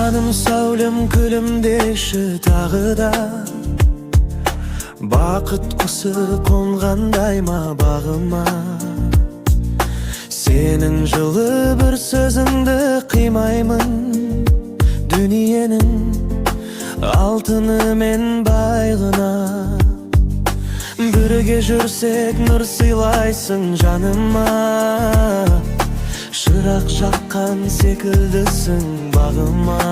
Canım söylem külümdeşi tağıda, Bakıt kusu konğandayma bağıma. Senin жылы bir sözüngді қимаймын. Дүниенің алтыны мен байлығына. Бірге жүрсек нұр сыйлайсың жаныма. Шырақ жаққан секілдісің бағыма.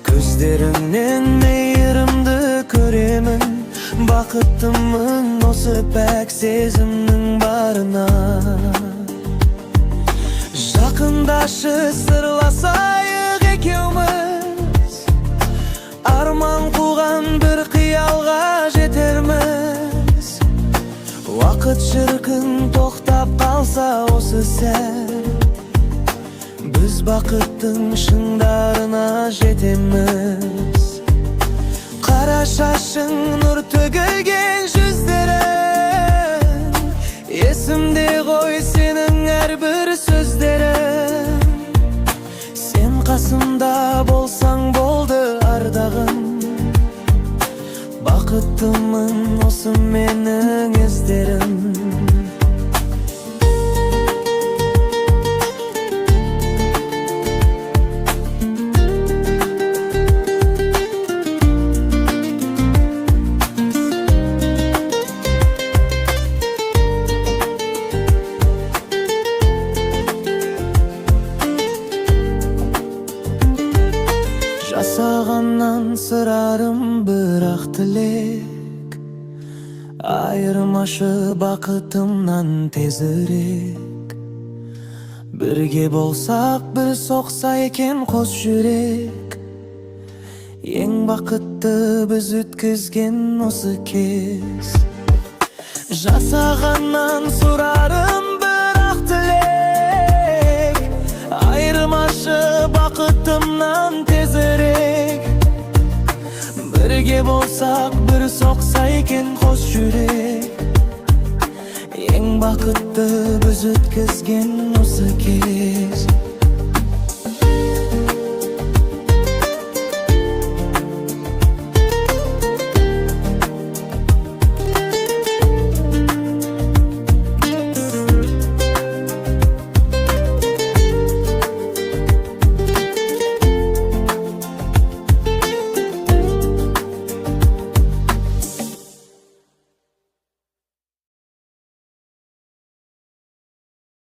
Көздеріңнен мейірімді көремін. Бақыттымын осы пәк сезімнің барына. Жақындашы сырласайық екеуміз, арман қуған бір қиялға жетерміз. Уақыт шіркін тоқтап қалса осы сәт, біз бақыттың шыңдарына жетеміз. Қара шашың нұр төгілген жүздерің, есімде ғой сенің әрбір сөздерің. Сен қасымда болсаң болды ардағым. Бақыттымын осы менің іздерім. Жасағаннан сұрарым бірақ тілек, айырмашы бақытымнан тезірек. Бірге болсақ бір соқса екен қос жүрек. Ең бақытты біз өткізген осы кез. Жасағаннан сұрарым бірақ тілек, айырмашы бақытымнан тезірек. Бірге болсақ бір соқса екен қос жүрек. Ең бақытты біз өткізген осы кез.